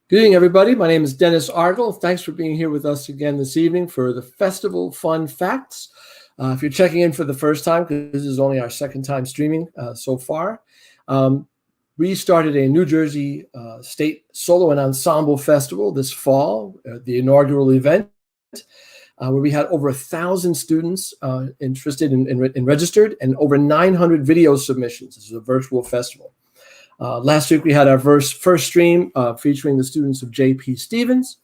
Good evening, everybody. My name is Dennis Argel. Thanks for being here with us again this evening for the Festival Fun Facts. If you're checking in for the first time, because this is only our second time streaming so far, we started a New Jersey State Solo and Ensemble Festival this fall, the inaugural event, where we had over 1,000 students interested and registered, and over 900 video submissions. This is a virtual festival. Last week, we had our first stream featuring the students of J.P. Stevens,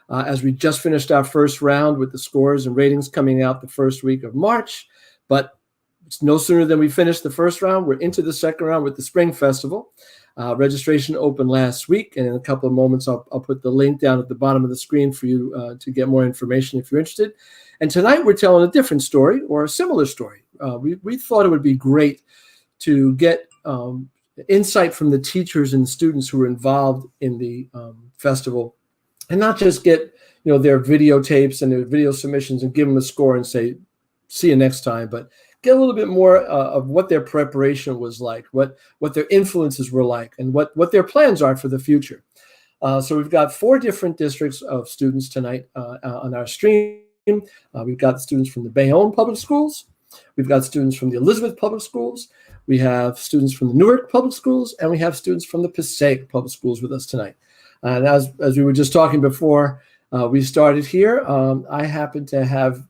as we just finished our first round with the scores and ratings coming out the first week of March. But it's no sooner than we finished the first round, we're into the second round with the Spring Festival. Registration opened last week, and in a couple of moments, I'll put the link down at the bottom of the screen for you to get more information if you're interested. And tonight, we're telling a different story or a similar story. We thought it would be great to get insight from the teachers and students who were involved in the festival, and not just get their videotapes and their video submissions and give them a score and say, see you next time, but get a little bit more of what their preparation was like, what their influences were like, and what their plans are for the future. So we've got 4 different districts of students tonight on our stream. We've got students from the Bayonne Public Schools. We've got students from the Elizabeth Public Schools. We have students from the Newark Public Schools, and we have students from the Passaic Public Schools with us tonight. And as we were just talking before we started here, I happen to have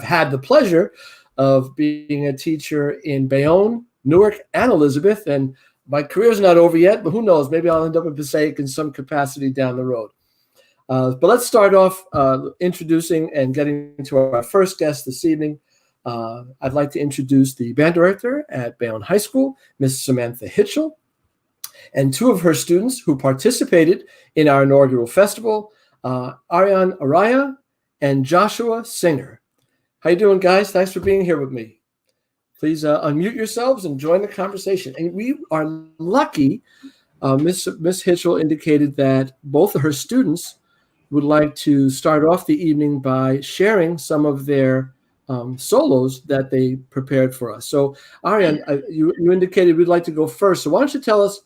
had the pleasure of being a teacher in Bayonne, Newark, and Elizabeth. And my career's not over yet, but who knows? Maybe I'll end up in Passaic in some capacity down the road. But let's start off introducing and getting to our first guest this evening. I'd like to introduce the band director at Bayonne High School, Miss Samantha Hitchell, and 2 of her students who participated in our inaugural festival, Ariane Araya and Joshua Singer. How you doing, guys? Thanks for being here with me. Please unmute yourselves and join the conversation. And we are lucky. Miss Hitchell indicated that both of her students would like to start off the evening by sharing some of their solos that they prepared for us. So, Ariane, you indicated we'd like to go first. So why don't you tell us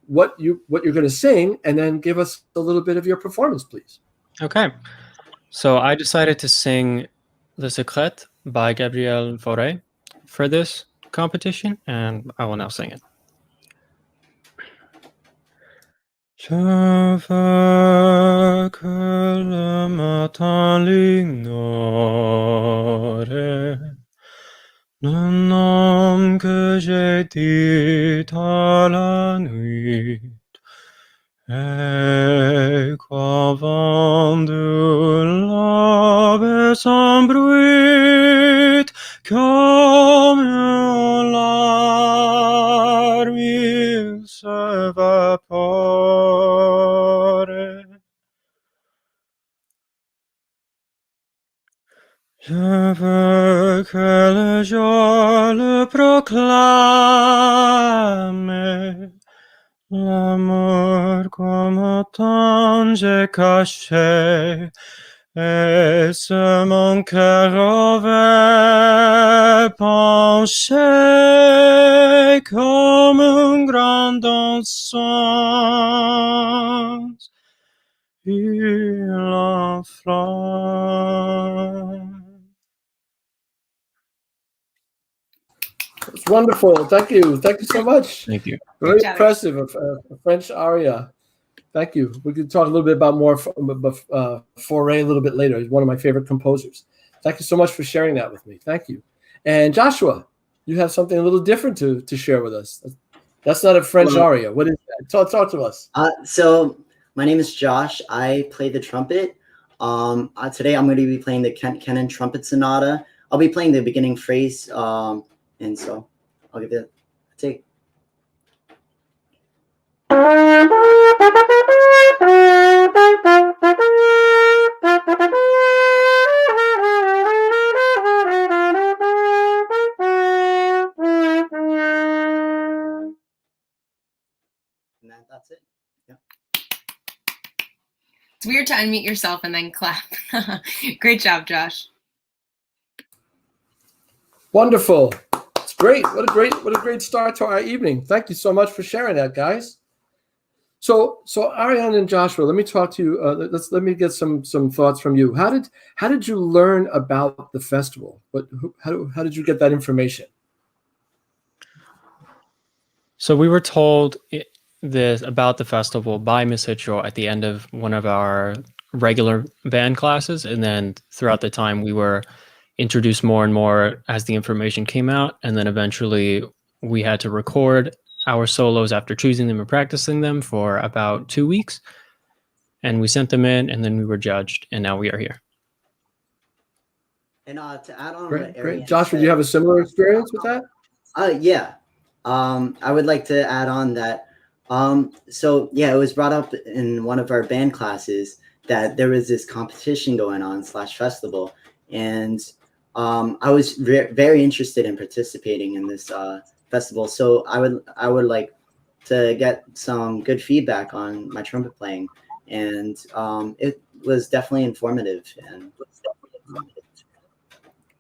what you're going to sing, and then give us a little bit of your performance, please. Okay. So I decided to sing Le Secret by Gabriel Fauré for this competition, and I will now sing it. Je veux que le matin l'ignore, le nom que j'ai dit à la nuit, et qu'avant de l'aube sans bruit, comme une larme il s'évapore. Je veux que le jour le proclame, l'amour comme autant j'ai caché, et ce mon cœur aurait penché comme un grand dansant, il enflamme. It's wonderful. Thank you. Thank you so much. Thank you. Very impressive. A French aria. Thank you. We could talk a little bit about more Fauré a little bit later. He's one of my favorite composers. Thank you so much for sharing that with me. Thank you. And Joshua, you have something a little different to share with us. That's not a French aria. What is that? Talk to us. So my name is Josh. I play the trumpet. Today I'm going to be playing the Kennan Trumpet Sonata. I'll be playing the beginning phrase, and so I'll give it a take. And that's it. Yeah. It's weird to unmute yourself and then clap. Great job, Josh. Wonderful. It's great. What a great start to our evening. Thank you so much for sharing that, guys. So Ariane and Joshua, let me talk to you. Let me get some thoughts from you. How did you learn about the festival? How did you get that information? So we were told this about the festival by Miss Hitchell at the end of one of our regular band classes, and then throughout the time we were introduced more and more as the information came out, and then eventually we had to record our solos after choosing them and practicing them for about 2 weeks, and we sent them in, and then we were judged, and now we are here. And to add on, great. Joshua, do you have a similar experience with that? Yeah. I would like to add on that. So yeah, it was brought up in one of our band classes that there was this competition going on / festival, and I was very interested in participating in this festival. So I would like to get some good feedback on my trumpet playing, and it was definitely informative, and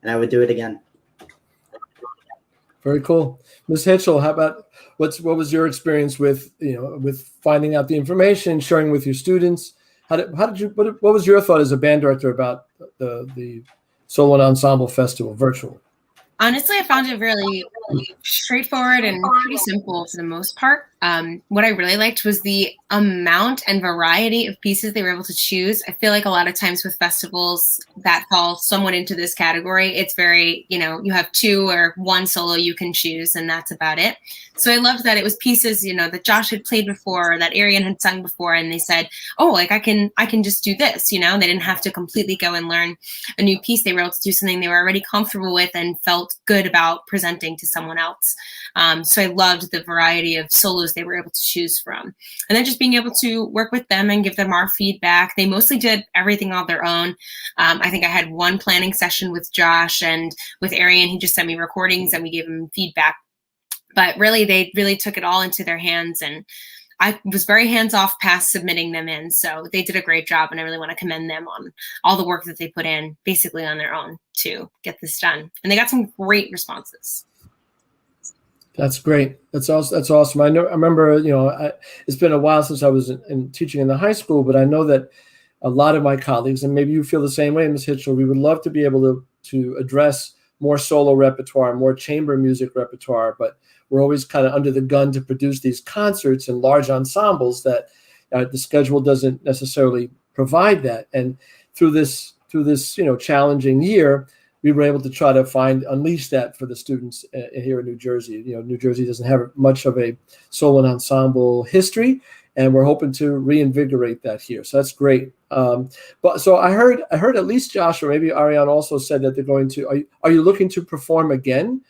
I would do it again. Very cool. Ms. Hitchell, how about what was your experience with finding out the information, sharing with your students? What was your thought as a band director about the Solo and Ensemble Festival virtual? Honestly, I found it really straightforward and pretty simple for the most part. What I really liked was the amount and variety of pieces they were able to choose. I feel like a lot of times with festivals that fall somewhat into this category, it's very, you have 2 or 1 solo you can choose, and that's about it. So I loved that it was pieces, that Josh had played before, or that Ariane had sung before, and they said, oh, like I can just do this, They didn't have to completely go and learn a new piece. They were able to do something they were already comfortable with and felt good about presenting to someone else. So I loved the variety of solos they were able to choose from. And then just being able to work with them and give them our feedback. They mostly did everything on their own. I think I had one planning session with Josh, and with Ariane, he just sent me recordings and we gave him feedback. But really, they really took it all into their hands, and I was very hands-off past submitting them in. So they did a great job, and I really want to commend them on all the work that they put in basically on their own to get this done. And they got some great responses. That's great. That's awesome. I remember, it's been a while since I was teaching in the high school, but I know that a lot of my colleagues, and maybe you feel the same way, Ms. Hitchell, we would love to be able to address more solo repertoire, more chamber music repertoire, but we're always kind of under the gun to produce these concerts and large ensembles that the schedule doesn't necessarily provide that. And through this challenging year, we were able to try to unleash that for the students here in New Jersey. New Jersey doesn't have much of a solo and ensemble history, and we're hoping to reinvigorate that here. So that's great. But so I heard at least Josh, or maybe Ariane also said that they're going to. Are you looking to perform again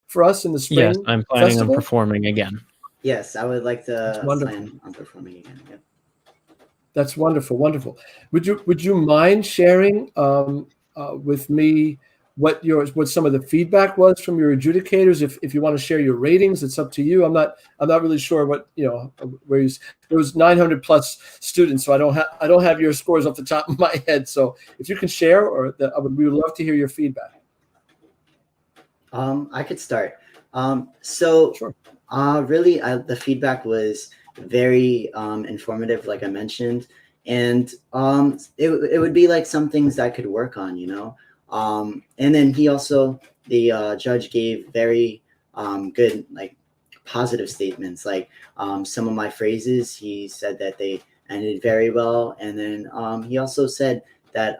for us in the spring? Yes, I'm planning festival? on performing again. Yes, I would like to plan on performing again. Yep. That's wonderful, wonderful. Would you mind sharing with me what some of the feedback was from your adjudicators? If you want to share your ratings, it's up to you. I'm not really sure what where there was 900 plus students, so I don't have your scores off the top of my head. So if you can share, we would love to hear your feedback. I could start. So sure. Really, the feedback was very informative, like I mentioned, and it would be like some things that I could work on, and then the judge gave very good, like, positive statements, like some of my phrases, he said that they ended very well, and then he also said that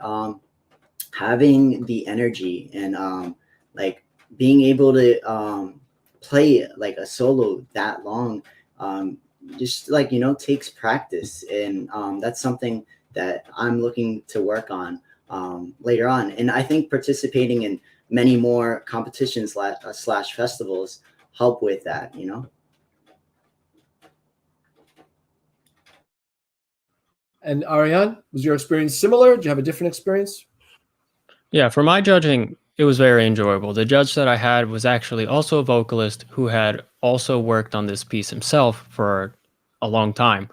having the energy and like being able to play like a solo that long just takes practice, and that's something that I'm looking to work on later on. And I think participating in many more competitions / festivals help with that, And Ariane, was your experience similar? Did you have a different experience? Yeah, for my judging, it was very enjoyable. The judge that I had was actually also a vocalist who had also worked on this piece himself for a long time.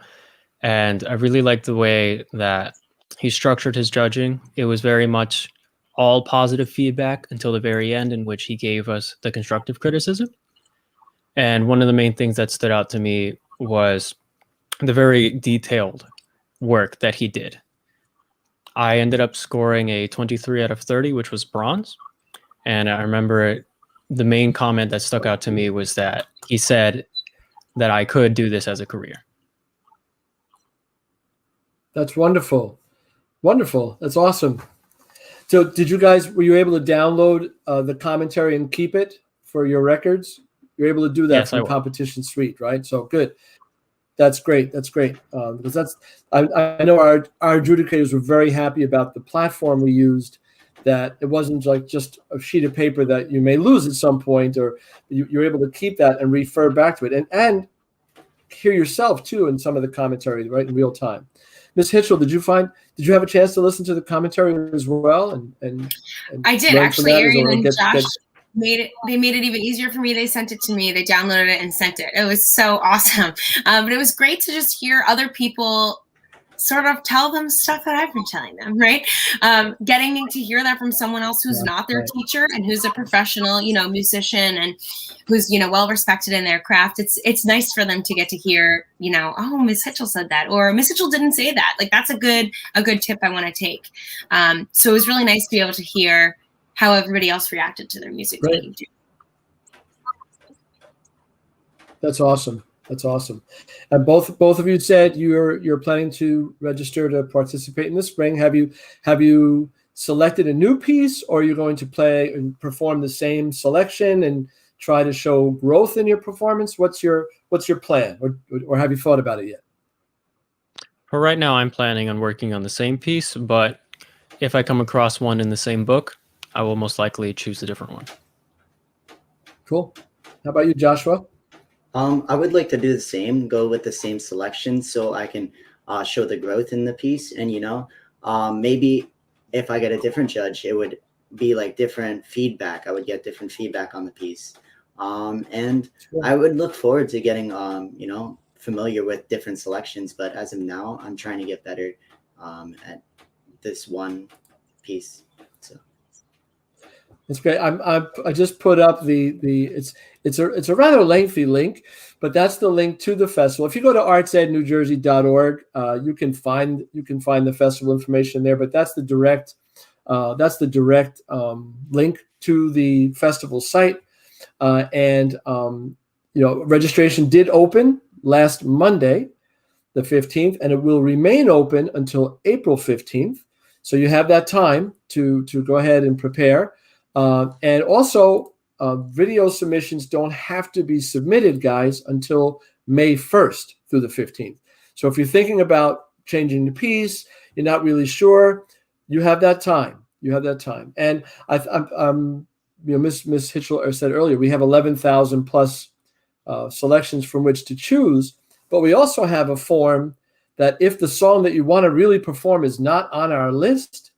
And I really liked the way that he structured his judging. It was very much all positive feedback until the very end, in which he gave us the constructive criticism. And one of the main things that stood out to me was the very detailed work that he did. I ended up scoring a 23 out of 30, which was bronze. And I remember the main comment that stuck out to me was that he said that I could do this as a career. That's wonderful. Wonderful. That's awesome. So were you able to download the commentary and keep it for your records? You're able to do that Yes, from Competition Suite, right? So good. That's great. That's great. Because I know our adjudicators were very happy about the platform we used, that it wasn't like just a sheet of paper that you may lose at some point, or you're able to keep that and refer back to it and hear yourself too in some of the commentary, right, in real time. Ms. Hitchell, did you have a chance to listen to the commentary as well? And I did actually. Arian and Josh made it even easier for me. They sent it to me. They downloaded it and sent it. It was so awesome. But it was great to just hear other people sort of tell them stuff that I've been telling them, right? Getting to hear that from someone else who's not their teacher and who's a professional, musician, and who's, well respected in their craft. It's nice for them to get to hear, oh, Miss Hitchell said that, or Miss Hitchell didn't say that. Like, that's a good tip I want to take. So it was really nice to be able to hear how everybody else reacted to their music. Right. That's awesome. That's awesome. And both of you said you're planning to register to participate in the spring. Have you selected a new piece, or are you going to play and perform the same selection and try to show growth in your performance? What's your plan, or have you thought about it yet? For right now, I'm planning on working on the same piece, but if I come across one in the same book, I will most likely choose a different one. Cool. How about you, Joshua? I would like to do the same, go with the same selection so I can show the growth in the piece. And, maybe if I get a different judge, it would be like different feedback. I would get different feedback on the piece. And I would look forward to getting, familiar with different selections. But as of now, I'm trying to get better at this one piece. So. That's great. I just put up it's a rather lengthy link, but that's the link to the festival. If you go to artsednewjersey.org, you can find the festival information there. But that's the direct link to the festival site. Registration did open last Monday, the 15th, and it will remain open until April 15th. So you have that time to go ahead and prepare. And also, video submissions don't have to be submitted, guys, until May 1st through the 15th. So if you're thinking about changing the piece, you're not really sure, you have that time. And Miss Hitchell said earlier, we have 11,000 plus selections from which to choose, but we also have a form that if the song that you want to really perform is not on our list,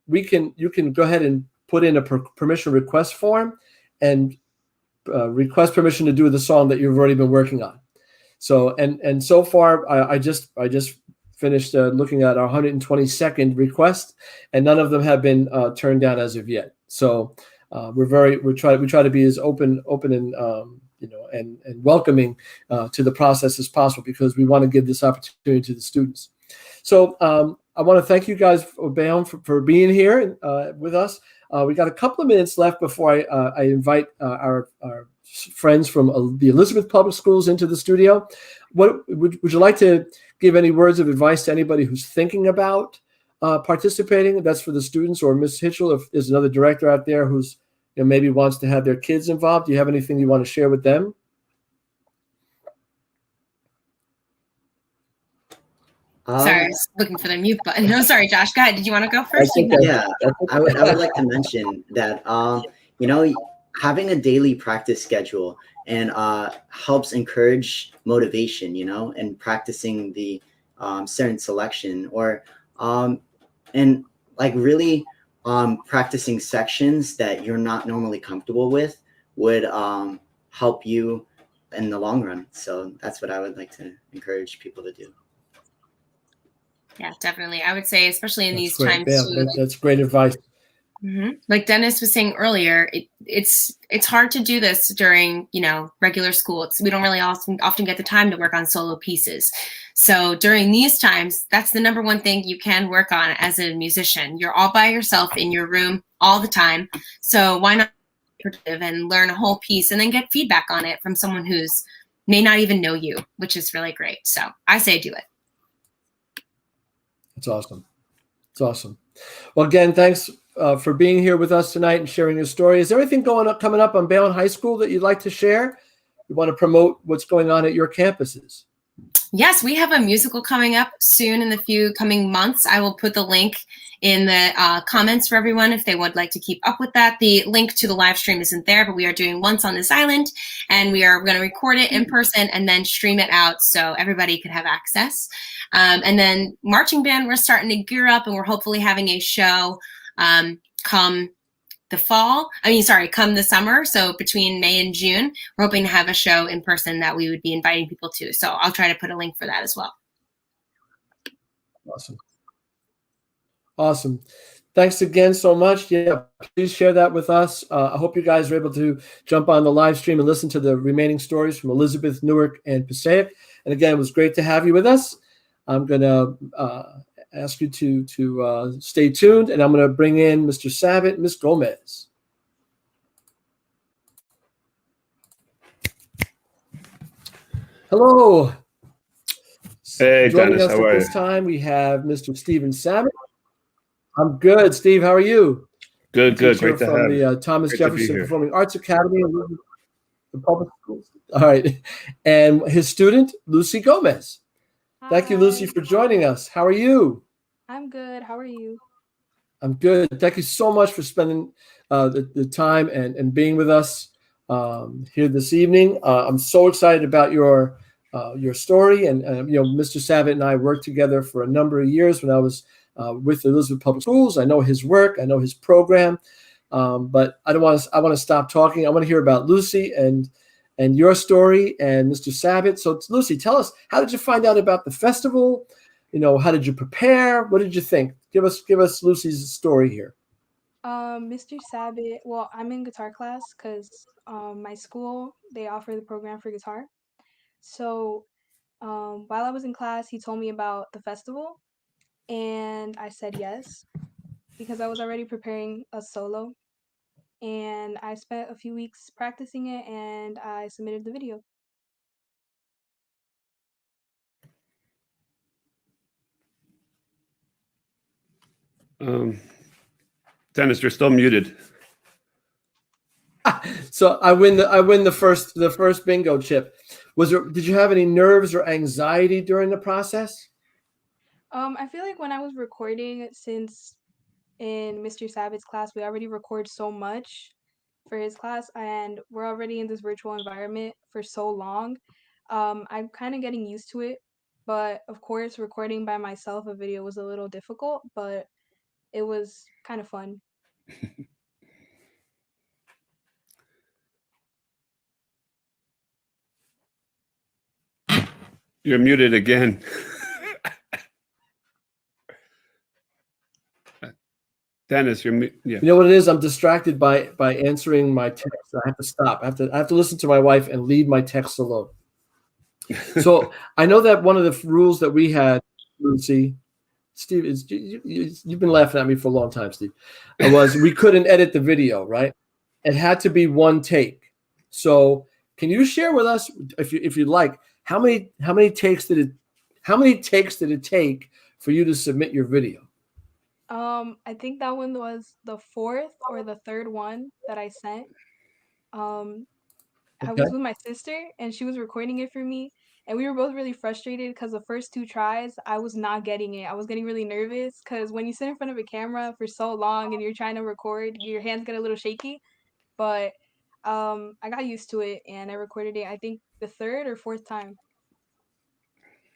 you can go ahead and put in a permission request form and request permission to do the song that you've already been working on. So and so far, I just finished looking at our 122nd request, and none of them have been turned down as of yet. So we try to be as open and and welcoming to the process as possible, because we want to give this opportunity to the students. So I want to thank you guys, Bayonne, for being here with us. We got a couple of minutes left before I invite our friends from the Elizabeth Public Schools into the studio. What would you like to give any words of advice to anybody who's thinking about participating? That's for the students, or Ms. Hitchell, if there's another director out there who's maybe wants to have their kids involved. Do you have anything you want to share with them? Sorry, I was looking for the mute button. No, sorry, Josh. Go ahead. Did you want to go first? I would like to mention that having a daily practice schedule and helps encourage motivation, and practicing the certain selection, or and like really practicing sections that you're not normally comfortable with would help you in the long run. So that's what I would like to encourage people to do. Yeah, definitely. I would say, especially in these great. times. Yeah, that's great advice. Like Dennis was saying earlier, it's hard to do this during regular school. We don't really often get the time to work on solo pieces. So during these times, that's the number one thing you can work on as a musician. You're all by yourself in your room all the time. So why not be productive and learn a whole piece and then get feedback on it from someone who's may not even know you, which is really great. So I say do it. It's awesome. It's awesome. Well, again, thanks for being here with us tonight and sharing your story. Is there anything coming up on Bayonne High School that you'd like to share? You want to promote what's going on at your campuses? Yes, we have a musical coming up soon in the few coming months. I will put the link in the comments for everyone if they would like to keep up with that. The link to the live stream isn't there, but we are doing Once on This Island, and we are going to record it in person and then stream it out so everybody could have access. And then marching band, we're starting to gear up, and we're hopefully having a show come the summer. So between May and June, we're hoping to have a show in person that we would be inviting people to. So I'll try to put a link for that as well. Awesome. Thanks again so much. Yeah, please share that with us. I hope you guys are able to jump on the live stream and listen to the remaining stories from Elizabeth, Newark, and Passaic. And again, it was great to have you with us. I'm going to ask you to stay tuned, and I'm going to bring in Mr. Sabat, Ms. Gomez. Hello. Hey, Joining Dennis, us how at are this you? time, we have Mr. Stephen Sabat. I'm good. Steve, how are you? Good. Teacher Great to from have the you. Thomas Great to be Jefferson here. Performing Arts Academy in the public schools. All right. And his student, Lucy Gomez. Thank you, Lucy, for joining us. How are you? I'm good. How are you? I'm good. Thank you so much for spending the time and being with us here this evening. I'm so excited about your story. And Mr. Sabat and I worked together for a number of years when I was with Elizabeth Public Schools. I know his work. I know his program. But I want to stop talking. I want to hear about Lucy and your story and Mr. Sabat. So Lucy, tell us, how did you find out about the festival? How did you prepare? What did you think? Give us Lucy's story here. Mr. Sabat, well, I'm in guitar class because my school, they offer the program for guitar. So while I was in class, he told me about the festival, and I said yes because I was already preparing a solo, and I spent a few weeks practicing it, and I submitted the video. Dennis, you're still muted. So I win the first bingo chip. Did you have any nerves or anxiety during the process? I feel like when I was recording, since in Mr. Sabat's class, we already record so much for his class, and we're already in this virtual environment for so long. I'm kind of getting used to it, but of course, recording by myself a video was a little difficult, but it was kind of fun. You're muted again. Dennis, you're yeah. You know what it is? I'm distracted by answering my text. I have to stop. I have to listen to my wife and leave my text alone. So I know that one of the rules that we had, Lucy, Steve, you've been laughing at me for a long time, Steve. Was we couldn't edit the video, right? It had to be one take. So can you share with us, if you'd like, how many takes did it take for you to submit your video? I think that one was the fourth or the third one that I sent. I was with my sister, and she was recording it for me, and we were both really frustrated because the first two tries, I was not getting it. I was getting really nervous because when you sit in front of a camera for so long and you're trying to record, your hands get a little shaky. But I got used to it, and I recorded it, I think, the third or fourth time.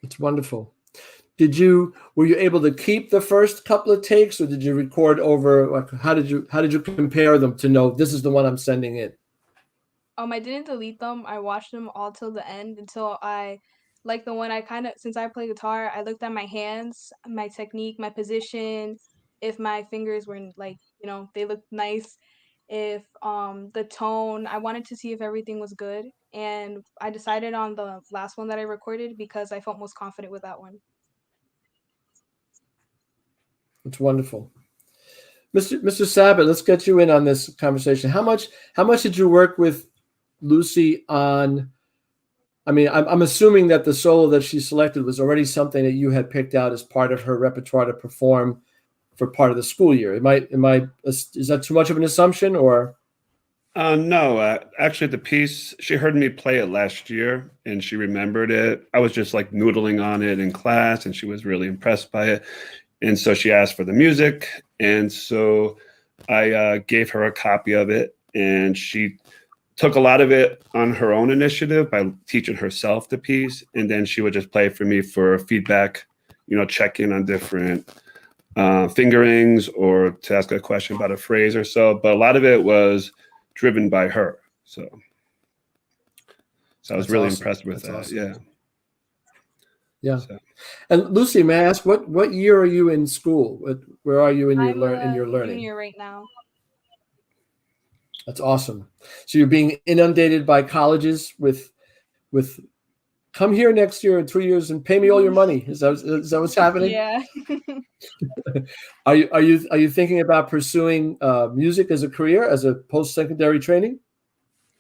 It's wonderful. Were you able to keep the first couple of takes, or did you record over? Like, how did you compare them to know this is the one I'm sending in? I didn't delete them. I watched them all till the end until I like the one since I play guitar, I looked at my hands, my technique, my position, if my fingers were like, they looked nice. If the tone, I wanted to see if everything was good, and I decided on the last one that I recorded because I felt most confident with that one. It's wonderful. Mr. Sabat, let's get you in on this conversation. How much did you work with Lucy on? I mean, I'm assuming that the solo that she selected was already something that you had picked out as part of her repertoire to perform for part of the school year. Is that too much of an assumption, or? No, actually, the piece, she heard me play it last year and she remembered it. I was just like noodling on it in class and she was really impressed by it. And so she asked for the music. And so I gave her a copy of it, and she took a lot of it on her own initiative by teaching herself the piece. And then she would just play for me for feedback, check in on different fingerings or to ask a question about a phrase or so. But a lot of it was driven by her. So I was really impressed with that. Awesome. Yeah. Yeah. So. And Lucy, may I ask what year are you in school? Where are you in your learning? Junior right now. That's awesome. So you're being inundated by colleges with come here next year in 3 years and pay me all your money. Is that what's happening? Yeah. Are you thinking about pursuing music as a career, as a post-secondary training?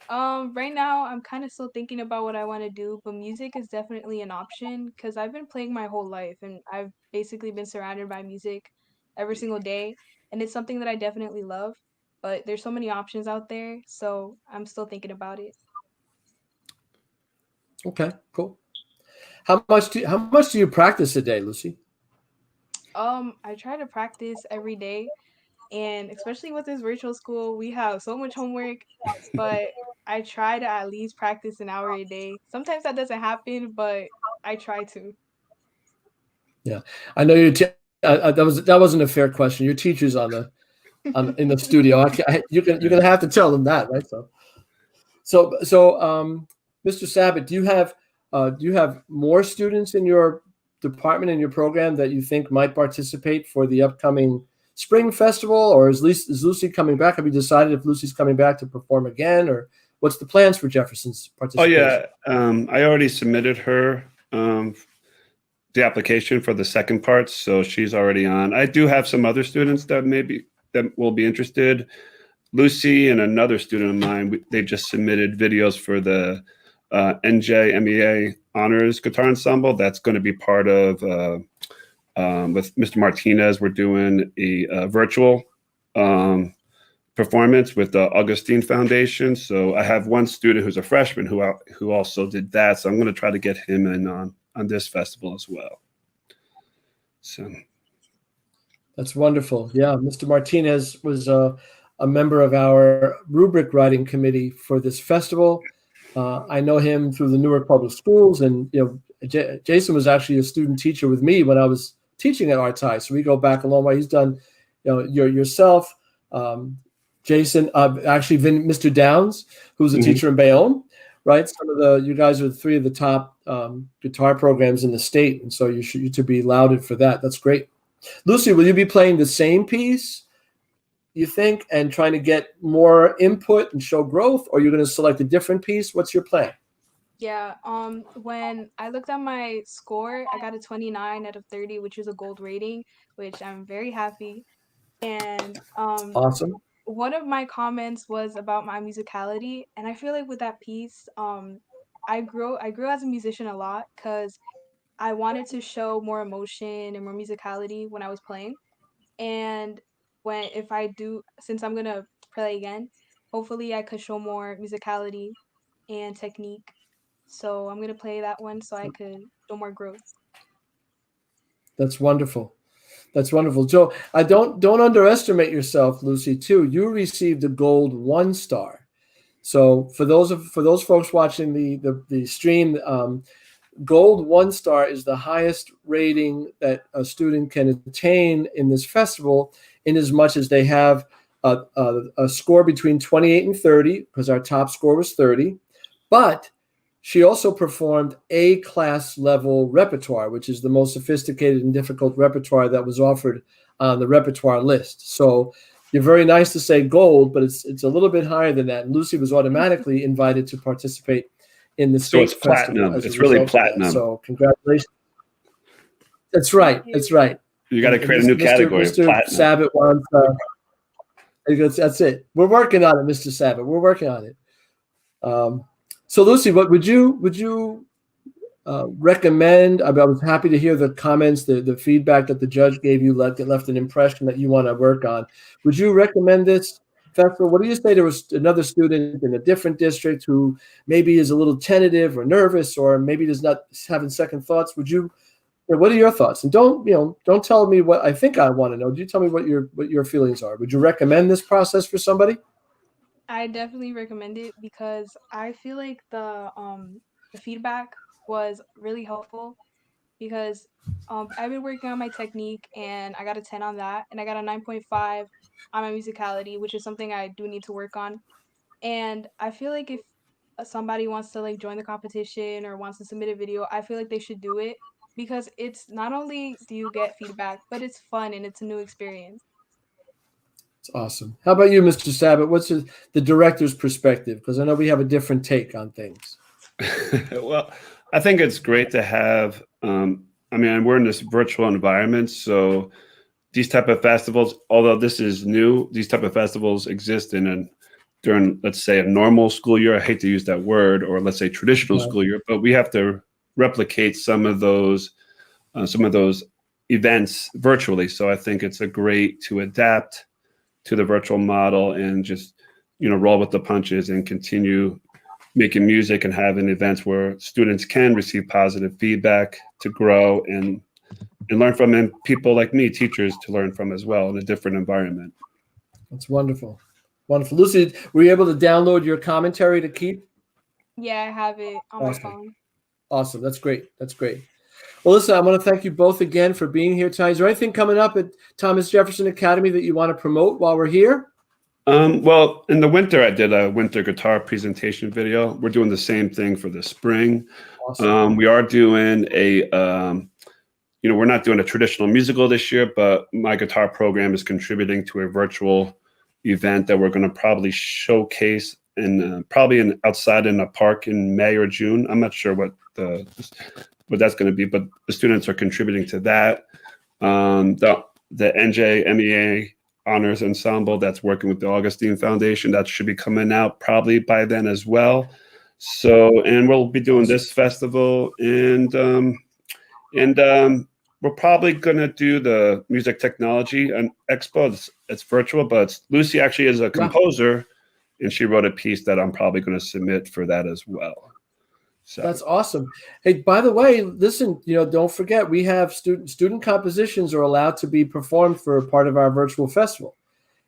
Right now I'm kind of still thinking about what I want to do, but music is definitely an option because I've been playing my whole life and I've basically been surrounded by music every single day, and it's something that I definitely love, but there's so many options out there, so I'm still thinking about it. Okay, cool. How much do you practice a day, Lucy? I try to practice every day, and especially with this virtual school, we have so much homework, but I try to at least practice an hour a day. Sometimes that doesn't happen, but I try to. Yeah, I know you. That wasn't a fair question. Your teacher's in the studio. You're gonna have to tell them that, right? So, Mr. Sabat, do you have more students in your department, in your program, that you think might participate for the upcoming spring festival, or is Lucy coming back? Have you decided if Lucy's coming back to perform again, or what's the plans for Jefferson's participation? Oh yeah, I already submitted her the application for the second part, so she's already on. I do have some other students that will be interested. Lucy and another student of mine, they just submitted videos for the NJMEA Honors Guitar Ensemble. That's going to be part of with Mr. Martinez. We're doing a virtual performance with the Augustine Foundation. So I have one student who's a freshman who also did that. So I'm going to try to get him in on this festival as well. So that's wonderful. Yeah, Mr. Martinez was a member of our rubric writing committee for this festival. I know him through the Newark Public Schools, and Jason was actually a student teacher with me when I was teaching at Arts High. So we go back a long way. He's done, yourself, Jason, actually Mr. Downs, who's a teacher in Bayonne, right? You guys are three of the top guitar programs in the state, and so you should be lauded for that. That's great. Lucy, will you be playing the same piece, you think, and trying to get more input and show growth, or you're going to select a different piece? What's your plan? Yeah, when I looked at my score, I got a 29 out of 30, which is a gold rating, which I'm very happy. And awesome. One of my comments was about my musicality, and I feel like with that piece, I grew as a musician a lot because I wanted to show more emotion and more musicality when I was playing. And since I'm gonna play again, hopefully I could show more musicality and technique. So I'm gonna play that one so I could show more growth. That's wonderful. That's wonderful. So I don't underestimate yourself, Lucy. Too, you received a gold 1 star. So for those folks watching the stream, gold 1 star is the highest rating that a student can attain in this festival, in as much as they have a score between 28 and 30, because our top score was 30. But she also performed A-class level repertoire, which is the most sophisticated and difficult repertoire that was offered on the repertoire list. So You're very nice to say gold, but it's a little bit higher than that. And Lucy was automatically invited to participate in the So state it's festival. platinum. As a It's really result of that. platinum. So congratulations. That's right. That's right. You got to And create a new category. Mr. Platinum. Sabat wants. He goes, that's it. We're working on it, Mr. Sabat. We're working on it. So Lucy, what would you recommend? I was happy to hear the comments, the feedback that the judge gave you left an impression that you want to work on. Would you recommend this festival? What do you say there was another student in a different district who maybe is a little tentative or nervous, or maybe is not having second thoughts? Would you? What are your thoughts? And don't tell me what I think I want to know. You tell me what your feelings are. Would you recommend this process for somebody? I definitely recommend it because I feel like the feedback was really helpful because I've been working on my technique and I got a 10 on that and I got a 9.5 on my musicality, which is something I do need to work on. And I feel like if somebody wants to like join the competition or wants to submit a video, I feel like they should do it because it's not only do you get feedback, but it's fun and it's a new experience. It's awesome. How about you, Mr. Sabat? What's the director's perspective? Because I know we have a different take on things. Well, I think it's great to have. I mean, we're in this virtual environment, so these type of festivals, although this is new, these type of festivals exist during, let's say, a normal school year. I hate to use that word, or let's say traditional school year, but we have to replicate some of those events virtually. So I think it's a great to adapt to the virtual model and just roll with the punches and continue making music and having events where students can receive positive feedback to grow and learn from, and people like me, teachers, to learn from as well in a different environment. That's wonderful. Wonderful. Lucy, were you able to download your commentary to keep? Yeah, I have it on my phone. Awesome. That's great. That's great. Well, listen, I want to thank you both again for being here tonight. Is there anything coming up at Thomas Jefferson Academy that you want to promote while we're here? Well, in the winter, I did a winter guitar presentation video. We're doing the same thing for the spring. Awesome. We are doing we're not doing a traditional musical this year, but my guitar program is contributing to a virtual event that we're going to probably showcase outside in a park in May or June. I'm not sure what that's going to be, but the students are contributing to that. The NJMEA Honors Ensemble that's working with the Augustine Foundation, that should be coming out probably by then as well. So, and we'll be doing this festival, and we're probably going to do the music technology and expo. It's virtual, but Lucy actually is a composer, and she wrote a piece that I'm probably going to submit for that as well. So that's awesome. Hey, by the way, listen, don't forget, we have student compositions are allowed to be performed for part of our virtual festival.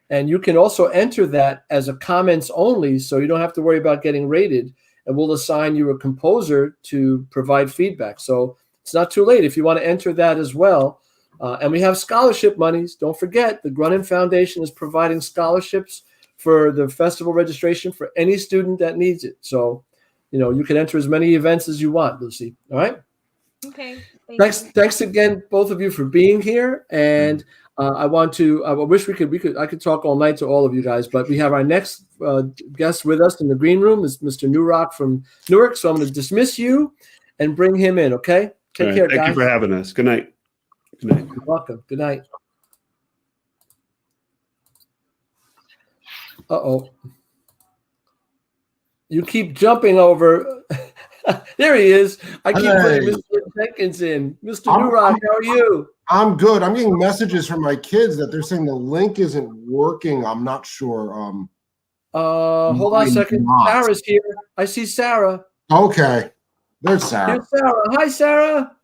And you can also enter that as a comments only, so you don't have to worry about getting rated, and we'll assign you a composer to provide feedback. So it's not too late if you want to enter that as well. And we have scholarship monies. Don't forget, the Grunin Foundation is providing scholarships for the festival registration for any student that needs it. So you can enter as many events as you want, Lucy. All right. Okay. Thanks again, both of you, for being here. And I wish I could talk all night to all of you guys, but we have our next guest with us in the green room is Mr. Newark from Newark. So I'm going to dismiss you and bring him in. Okay. Take care, guys. Thank you for having us. Good night. Good night. You're welcome. Good night. Uh-oh. You keep jumping over. There he is. I keep putting Mr. Jenkins in. Mr. Newark, how are you? I'm good. I'm getting messages from my kids that they're saying the link isn't working. I'm not sure. Hold on a second. Sarah's here. I see Sarah. Okay. There's Sarah. Here's Sarah. Hi, Sarah.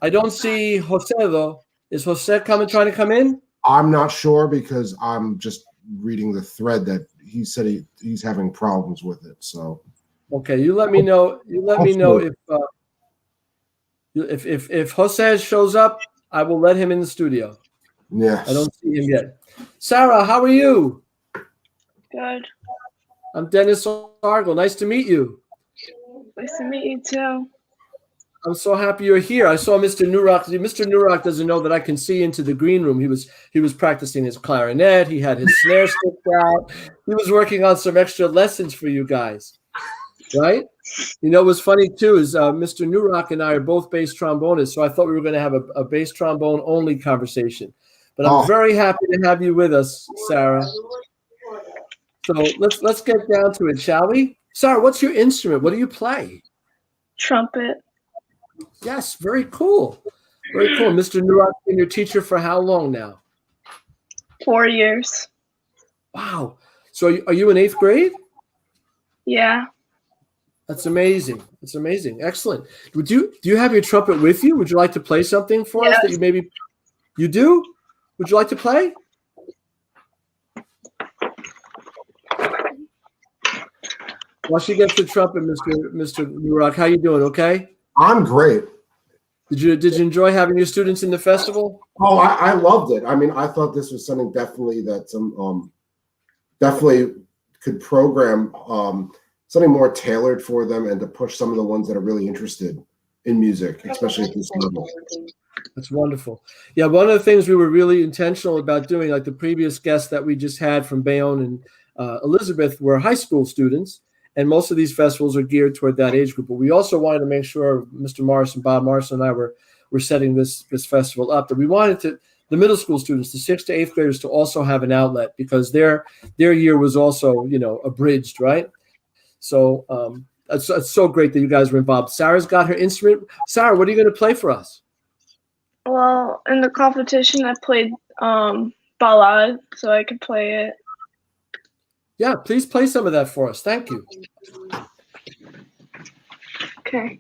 I don't see Jose, though. Is Jose trying to come in? I'm not sure because I'm just reading the thread that he said he's having problems with it. So okay, you let me know. You let me know if Jose shows up, I will let him in the studio. Yes. I don't see him yet. Sarah, how are you? Good. I'm Dennis Argel. Nice to meet you. Nice to meet you too. I'm so happy you're here. I saw Mr. Newark. Mr. Newark doesn't know that I can see into the green room. He was practicing his clarinet. He had his snare sticked out. He was working on some extra lessons for you guys, right? You know, what's funny too is Mr. Newark and I are both bass trombonists, so I thought we were going to have a bass trombone only conversation. But I'm very happy to have you with us, Sarah. So let's get down to it, shall we? Sarah, what's your instrument? What do you play? Trumpet. Yes, very cool. Very cool. Mr. Newark been your teacher for how long now? 4 years. Wow. So are you in 8th grade? Yeah. That's amazing. That's amazing. Excellent. Do you have your trumpet with you? Would you like to play something for us that you do? Would you like to play? While she gets the trumpet, Mr. Newark, how you doing? Okay. I'm great. Did you enjoy having your students in the festival? Oh, I loved it. I mean, I thought this was something definitely that some definitely could program something more tailored for them and to push some of the ones that are really interested in music, especially at this level. That's wonderful. Yeah, one of the things we were really intentional about doing, like the previous guests that we just had from Bayonne and Elizabeth, were high school students, and most of these festivals are geared toward that age group. But we also wanted to make sure Mr. Morrison, Bob Morrison, and I were setting this festival up, that we wanted the middle school students, the 6th to 8th graders, to also have an outlet, because their year was also, abridged, right? So it's so great that you guys were involved. Sarah's got her instrument. Sarah, what are you going to play for us? Well, in the competition, I played ballad, so I could play it. Yeah, please play some of that for us. Thank you. Okay.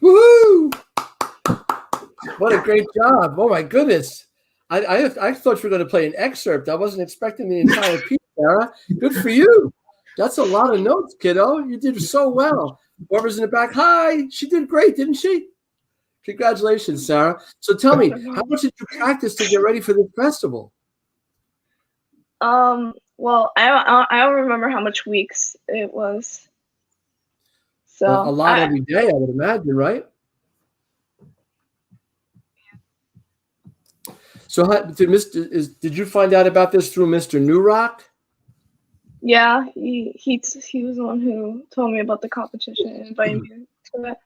Woohoo! What a great job. Oh, my goodness. I thought you were going to play an excerpt. I wasn't expecting the entire piece, Sarah. Good for you. That's a lot of notes, kiddo. You did so well. Barbara's in the back. Hi, she did great, didn't she? Congratulations, Sarah. So tell me, how much did you practice to get ready for the festival? Well, I don't remember how much weeks it was. So A lot every day, I would imagine, right? So did you find out about this through Mr. Newark? yeah, he was the one who told me about the competition and invited me to it.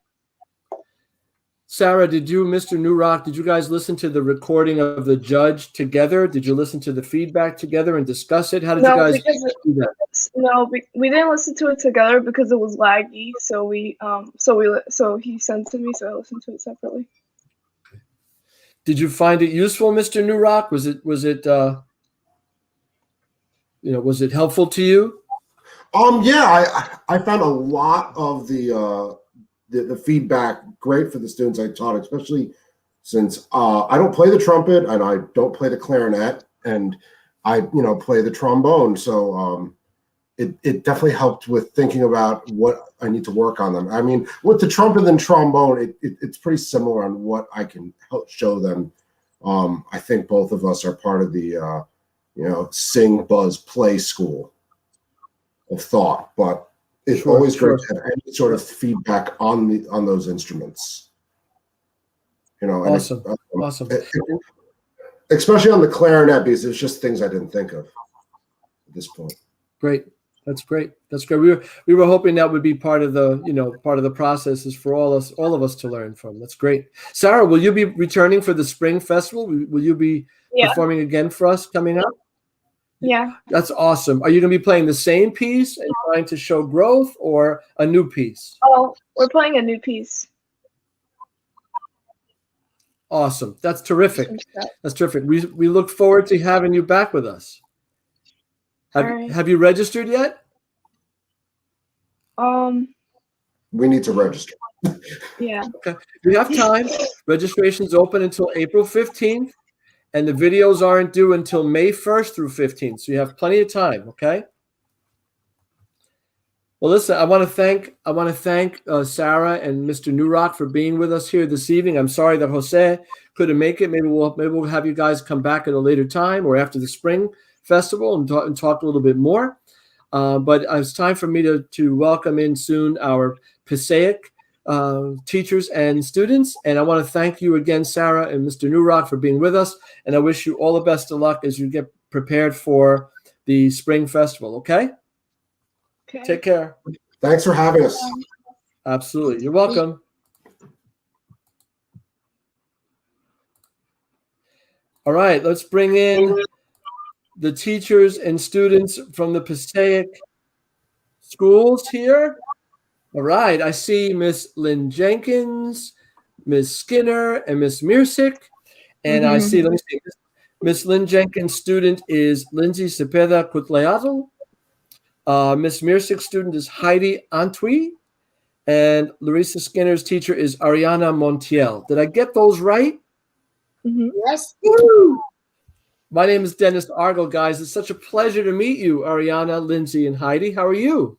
Sarah, Mr. Newark, did you guys listen to the recording of the judge together? Did you listen to the feedback together and discuss it? How did you guys do that? No, we didn't listen to it together because it was laggy. So he sent it to me, so I listened to it separately. Did you find it useful, Mr. Newark? Was it helpful to you? Yeah, I found a lot of the feedback great for the students I taught, especially since I don't play the trumpet and I don't play the clarinet, and I play the trombone. So it definitely helped with thinking about what I need to work on them. I mean, with the trumpet and trombone, it's pretty similar on what I can help show them. I think both of us are part of the sing, buzz, play school of thought, but it's always great to have any sort of feedback on those instruments. Awesome. Awesome. Especially on the clarinet, because it's just things I didn't think of at this point. Great. That's great. That's great. We were hoping that would be part of the process is for all of us to learn from. That's great. Sarah, will you be returning for the spring festival? Will you be performing again for us coming up? Yeah. That's awesome. Are you going to be playing the same piece and trying to show growth, or a new piece? Oh, we're playing a new piece. Awesome. That's terrific. That's terrific. We look forward to having you back with us. Have you registered yet? We need to register. Yeah. Okay. We have time. Registration's open until April 15th, and the videos aren't due until May 1st through 15th. So you have plenty of time, okay? Well, listen, I want to thank Sarah and Mr. Newark for being with us here this evening. I'm sorry that Jose couldn't make it. Maybe we'll have you guys come back at a later time or after the spring festival and talk a little bit more. But it's time for me to welcome in soon our Passaic teachers and students. And I want to thank you again, Sarah and Mr. Newark, for being with us. And I wish you all the best of luck as you get prepared for the spring festival, okay? Okay. Take care. Thanks for having us. Absolutely. You're welcome. All right, let's bring in the teachers and students from the Passaic schools here. All right, I see Miss Lynn Jenkins, Miss Skinner, and Miss Mirsic. And I see, let me see, Miss Lynn Jenkins' student is Lindsay Cepeda Cutleazo. Miss Mirsic's student is Heidi Antwi. And Larissa Skinner's teacher is Ariana Montiel. Did I get those right? Yes. Woo! My name is Dennis Argel, guys. It's such a pleasure to meet you, Ariana, Lindsay, and Heidi. How are you?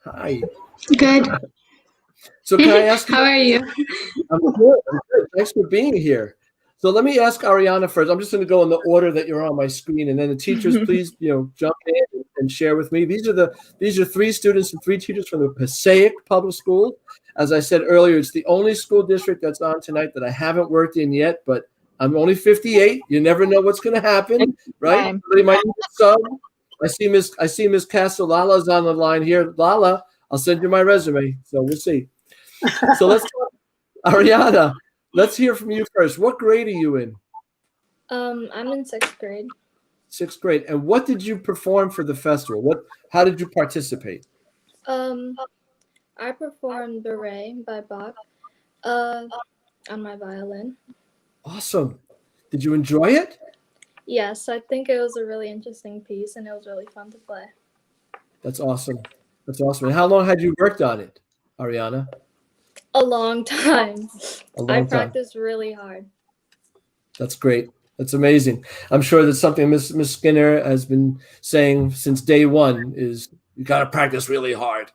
Hi. Good. So can I ask you? How are you? I'm good. Thanks for being here. So let me ask Ariana first. I'm just going to go in the order that you're on my screen, and then the teachers, please, jump in and share with me. These are 3 students and 3 teachers from the Passaic Public School. As I said earlier, it's the only school district that's on tonight that I haven't worked in yet, but I'm only 58. You never know what's going to happen, right? Somebody might need a sub. I see Miss Castellala's on the line here. Lala, I'll send you my resume. So we'll see. So let's talk. Ariana, let's hear from you first. What grade are you in? I'm in 6th grade. 6th grade. And what did you perform for the festival? How did you participate? I performed Beret by Bach on my violin. Awesome. Did you enjoy it? Yes, I think it was a really interesting piece and it was really fun to play. That's awesome. That's awesome. And how long had you worked on it, Ariana? A long time. I practiced really hard. That's great. That's amazing. I'm sure that's something Miss Skinner has been saying since day one is You got to practice really hard.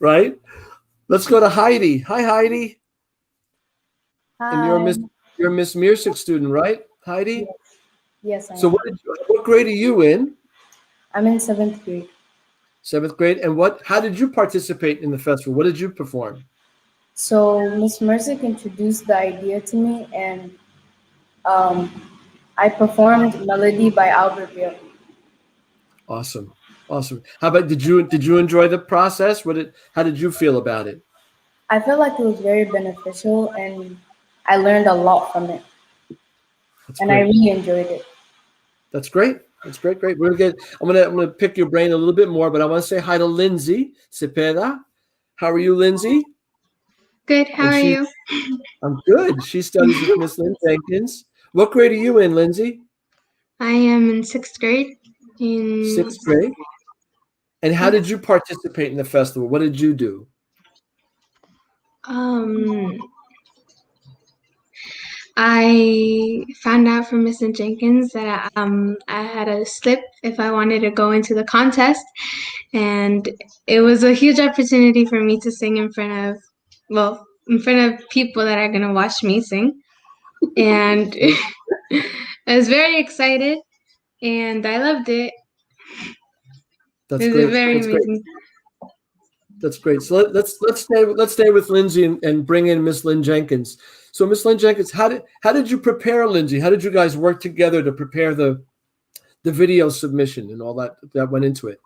Right? Let's go to Heidi. Hi, Heidi. And you're a Miss Music student, right, Heidi? Yes, I So am. what grade are you in? I'm in 7th grade. 7th grade. And how did you participate in the festival? What did you perform? So Miss Mercick introduced the idea to me, and I performed "Melody" by Albert Bill. Awesome. Awesome. How about did you enjoy the process? How did you feel about it? I feel like it was very beneficial, and I learned a lot from it. That's and great. I really enjoyed it. That's great. That's great. Great. I'm gonna pick your brain a little bit more, but I want to say hi to Lindsay Cepeda. How are you, Lindsay? Good. How are you? I'm good. She studies with Miss Lynn Jenkins. What grade are you in, Lindsay? I am in 6th grade. 6th grade. And how did you participate in the festival? What did you do? I found out from Miss Lynn Jenkins that I had a slip if I wanted to go into the contest, and it was a huge opportunity for me to sing in front of people that are gonna watch me sing, and I was very excited, and I loved it. That's It was great. very That's great. amazing. That's great. So let's stay with Lindsay and bring in Miss Lynn Jenkins. So Miss Lynn Jenkins, how did you prepare, Lindsay? How did you guys work together to prepare the video submission and all that went into it?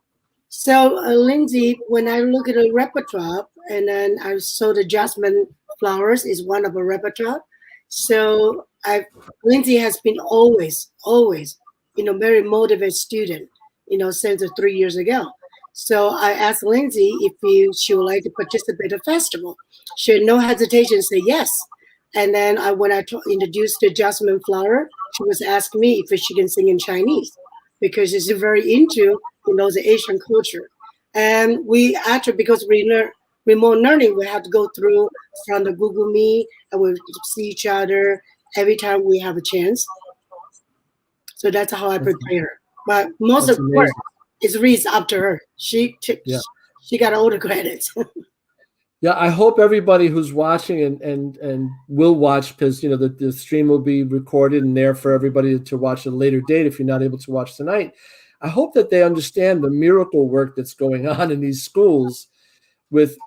So Lindsay, when I look at a repertoire, and then I saw the Jasmine Flowers is one of a repertoire. So Lindsay has been always, very motivated student, since 3 years ago. So I asked Lindsay if she would like to participate in the festival. She had no hesitation to say yes. And then when I introduced the Jasmine Flower, she was asking me if she can sing in Chinese because she's very into, the Asian culture. And we actually, because we learn remote learning, we have to go through from the Google Meet, and we see each other every time we have a chance. So that's how I prepare her. But most of the work is Reese up to her. She got all the credits. Yeah, I hope everybody who's watching and will watch, because the stream will be recorded and there for everybody to watch at a later date if you're not able to watch tonight. I hope that they understand the miracle work that's going on in these schools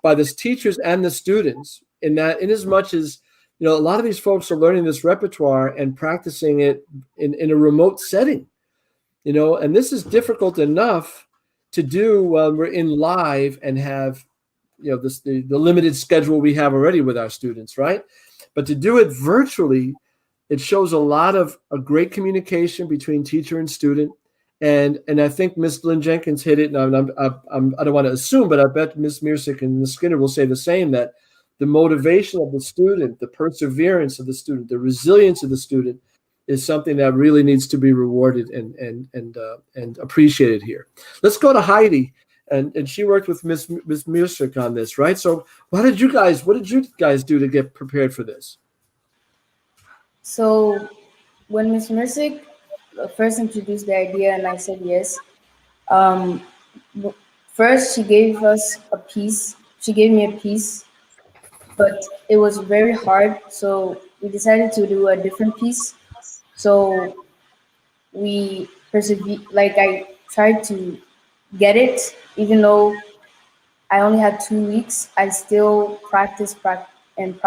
by the teachers and the students, in as much as a lot of these folks are learning this repertoire and practicing it in a remote setting, and this is difficult enough to do while we're in live and have the limited schedule we have already with our students, right? But to do it virtually, it shows a lot of a great communication between teacher and student. And I think Miss Lynn Jenkins hit it, and I don't want to assume, but I bet Miss Mirsick and Miss Skinner will say the same, that the motivation of the student, the perseverance of the student, the resilience of the student is something that really needs to be rewarded and appreciated here. Let's go to Heidi. And she worked with Miss Music on this, right? So what did you guys do to get prepared for this? So when Miss Mercick first introduced the idea and I said yes, first she gave us a piece. She gave me a piece, but it was very hard. So we decided to do a different piece. So we persevered, I tried to get it, even though I only had 2 weeks. I still practiced, and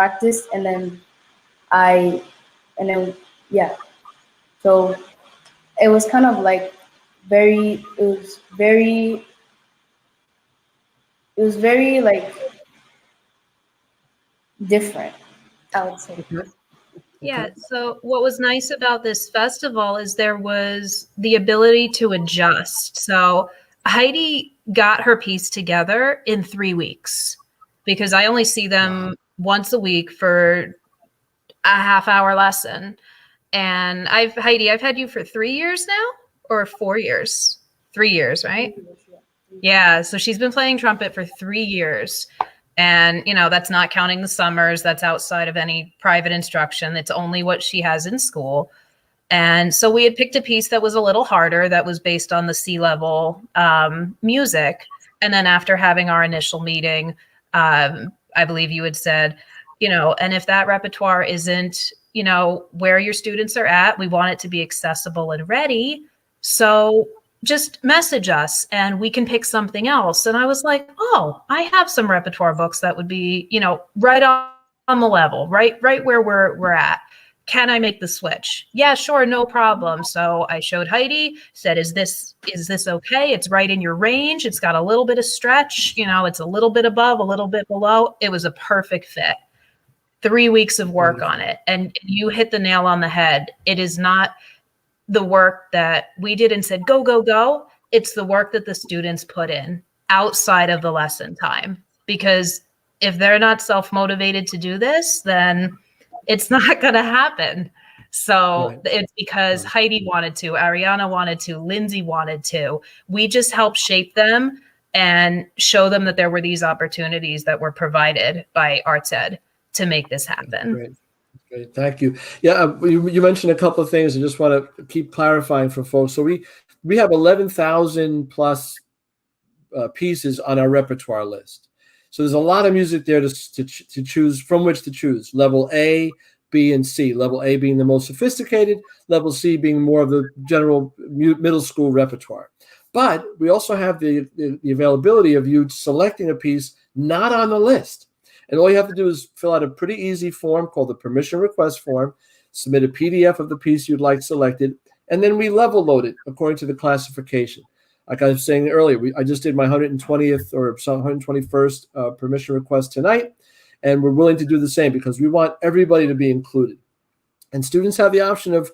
then so it was kind of very different, I would say. Yeah, so what was nice about this festival is there was the ability to adjust. So Heidi got her piece together in 3 weeks because I only see them once a week for a half-hour lesson. And Heidi, I've had you for 3 years now, or 4 years? 3 years, right? Yeah, so she's been playing trumpet for 3 years. And, that's not counting the summers. That's outside of any private instruction. It's only what she has in school. And so we had picked a piece that was a little harder, that was based on the C level music. And then after having our initial meeting, I believe you had said, and if that repertoire isn't, where your students are at, we want it to be accessible and ready. So just message us and we can pick something else. And I was like, oh, I have some repertoire books that would be, right on the level, right where we're at. Can I make the switch? Yeah, sure, no problem. So I showed Heidi, said, is this okay? It's right in your range. It's got a little bit of stretch, it's a little bit above, a little bit below. It was a perfect fit. 3 weeks of work on it. And you hit the nail on the head. It is not the work that we did and said, go, go, go. It's the work that the students put in outside of the lesson time. Because if they're not self-motivated to do this, then it's not going to happen. So it's because Heidi wanted to, Ariana wanted to, Lindsay wanted to. We just helped shape them and show them that there were these opportunities that were provided by Arts Ed to make this happen. Great. Thank you. Yeah, you mentioned a couple of things. I just want to keep clarifying for folks. So we have 11,000 plus pieces on our repertoire list. So there's a lot of music there to choose from, which to choose. Level A, B, and C. Level A being the most sophisticated, level C being more of the general middle school repertoire. But we also have the availability of you selecting a piece not on the list. And all you have to do is fill out a pretty easy form called the permission request form, submit a PDF of the piece you'd like selected, and then we level load it according to the classification. Like I was saying earlier, I just did my 120th or 121st permission request tonight, and we're willing to do the same because we want everybody to be included. And students have the option of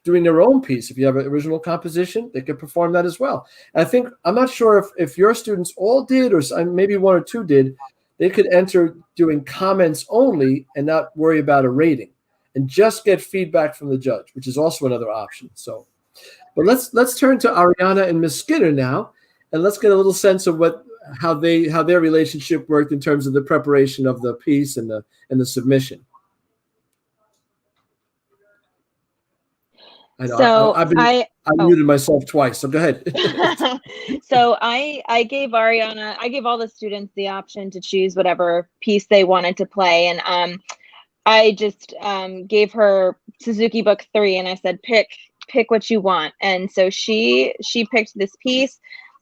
doing their own piece. If you have an original composition, they can perform that as well. And I'm not sure if your students all did or maybe one or two did, they could enter doing comments only and not worry about a rating and just get feedback from the judge, which is also another option. So, but let's turn to Ariana and Ms. Skinner now, and let's get a little sense of how their relationship worked in terms of the preparation of the piece and the submission. I know, So I muted myself twice, so go ahead. So I gave all the students the option to choose whatever piece they wanted to play. And I just gave her Suzuki Book 3 and I said, pick what you want. And so she picked this piece.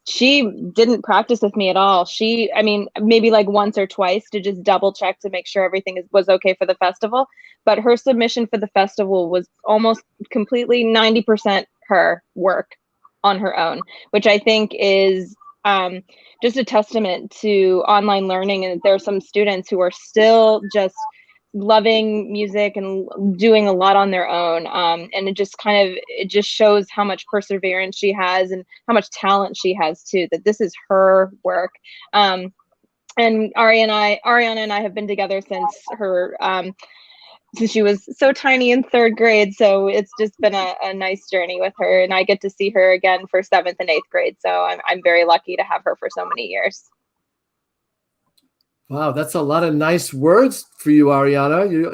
She didn't practice with me at all. Maybe like once or twice to just double check to make sure everything was okay for the festival. But her submission for the festival was almost completely 90% her work on her own, which I think is just a testament to online learning. And there are some students who are still just loving music and doing a lot on their own. And it just shows how much perseverance she has and how much talent she has too, that this is her work. And Ariana and I have been together since she was so tiny in 3rd grade. So it's just been a nice journey with her, and I get to see her again for 7th and 8th grade. So I'm very lucky to have her for so many years. Wow, that's a lot of nice words for you, Ariana. You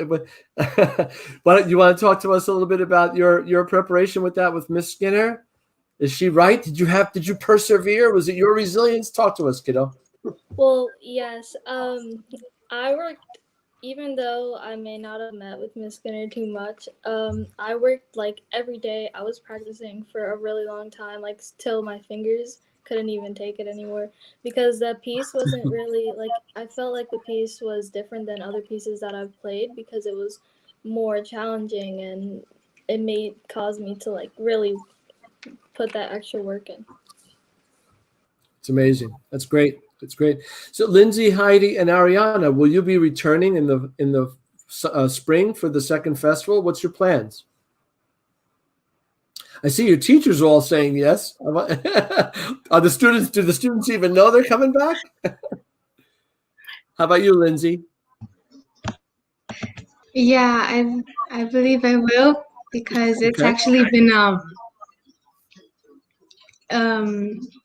want to talk to us a little bit about your preparation with that with Miss Skinner? Is she right? Did you persevere? Was it your resilience? Talk to us, kiddo. Well, yes. I worked, even though I may not have met with Miss Skinner too much, I worked like every day. I was practicing for a really long time, like till my fingers couldn't even take it anymore, because that piece wasn't really I felt like the piece was different than other pieces that I've played because it was more challenging and it caused me to really put that extra work in. It's amazing. That's great. It's great. So Lindsay, Heidi, and Ariana, will you be returning in the spring for the second festival? What's your plans? I see your teachers all saying yes. Do the students even know they're coming back? How about you, Lindsay? Yeah, I believe I will, because it's actually been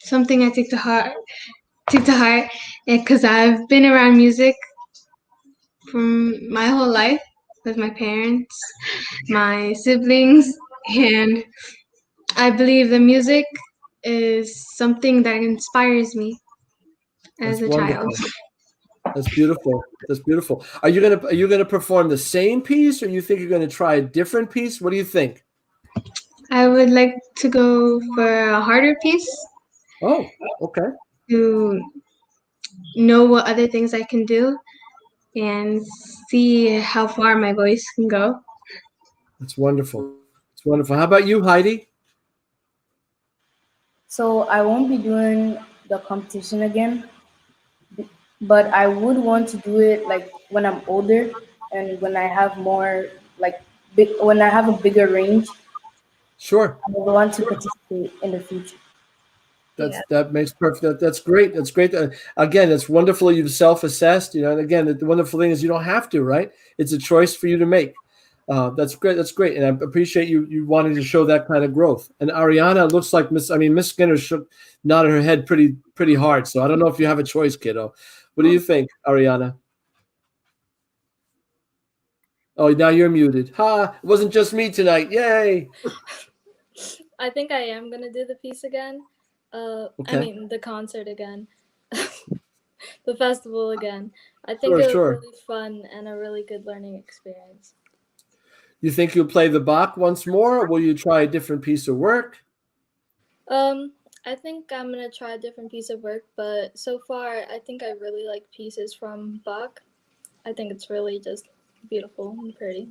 something I took to heart, because I've been around music from my whole life with my parents, my siblings, And I believe the music is something that inspires me as That's a child. wonderful. That's beautiful. That's beautiful. Are you gonna perform the same piece, or you think you're gonna try a different piece? What do you think? I would like to go for a harder piece Oh, okay. to know what other things I can do and see how far my voice can go. That's wonderful. It's wonderful. How about you, Heidi? So I won't be doing the competition again, but I would want to do it like when I'm older and when I have more like when I have a bigger range. Sure. I would want to participate in the future. That makes perfect. That's great. That's great. Again, it's wonderful you've self-assessed. And again, the wonderful thing is you don't have to, right? It's a choice for you to make. That's great. That's great, and I appreciate you wanting to show that kind of growth. And Ariana looks like Miss Skinner nodded her head pretty hard. So I don't know if you have a choice, kiddo. What do you think, Ariana? Oh, now you're muted. Ha! It wasn't just me tonight. Yay! I think I am gonna do the piece again. Okay. The concert again, the festival again. I think it was Sure. really fun and a really good learning experience. You think you'll play the Bach once more, or will you try a different piece of work? I think I'm gonna try a different piece of work, but so far I think I really like pieces from Bach. I think it's really just beautiful and pretty.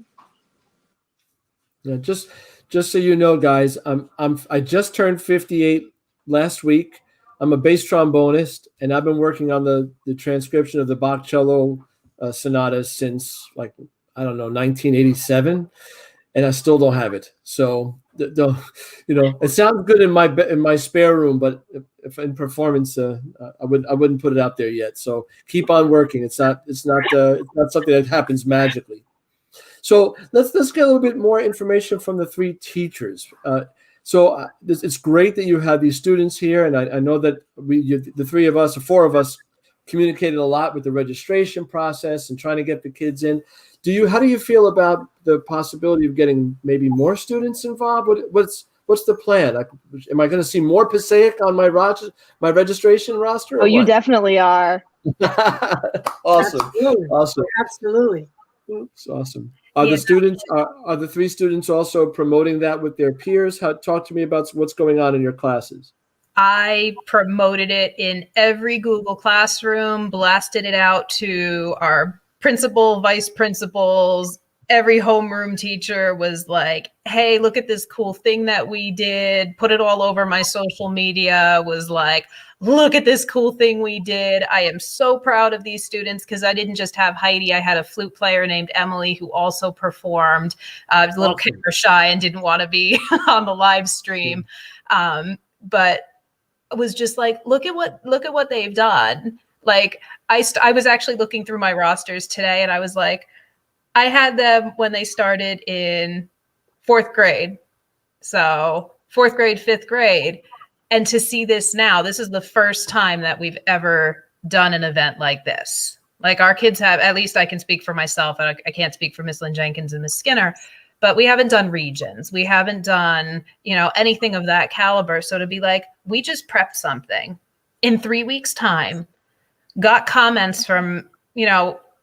Yeah, just so you know, guys, I just turned 58 last week. I'm a bass trombonist, and I've been working on the transcription of the Bach cello sonatas since 1987, and I still don't have it. So it sounds good in my spare room, but if in performance, I wouldn't put it out there yet. So keep on working. It's not something that happens magically. So let's get a little bit more information from the three teachers. It's great that you have these students here, and I know that the three of us, or four of us, communicated a lot with the registration process and trying to get the kids in. How do you feel about the possibility of getting maybe more students involved? What's the plan? Am I going to see more Passaic on my registration roster? Oh, you definitely are. Awesome. Absolutely. Awesome. Absolutely. It's awesome. Are the three students also promoting that with their peers? Talk to me about what's going on in your classes. I promoted it in every Google Classroom, blasted it out to our principal, vice principals. Every homeroom teacher was like, hey, look at this cool thing that we did. Put it all over my social media, was like, look at this cool thing we did. I am so proud of these students because I didn't just have Heidi. I had a flute player named Emily who also performed. A little camera shy and didn't want to be on the live stream. But it was just like, look at what they've done. Like I was actually looking through my rosters today and I was like, I had them when they started in 4th grade. So 4th grade, 5th grade. And to see this now, this is the first time that we've ever done an event like this. Like our kids have, at least I can speak for myself. And I can't speak for Miss Lynn Jenkins and Miss Skinner, but we haven't done regions. We haven't done, anything of that caliber. So to be like, we just prepped something in 3 weeks' time, got comments from,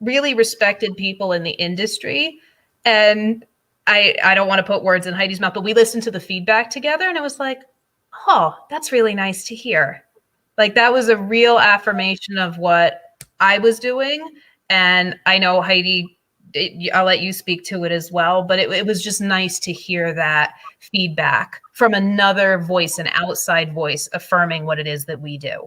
really respected people in the industry. And I don't want to put words in Heidi's mouth, but we listened to the feedback together and it was like, oh, that's really nice to hear. Like that was a real affirmation of what I was doing. And I know Heidi, I'll let you speak to it as well, but it was just nice to hear that feedback from another voice, an outside voice affirming what it is that we do.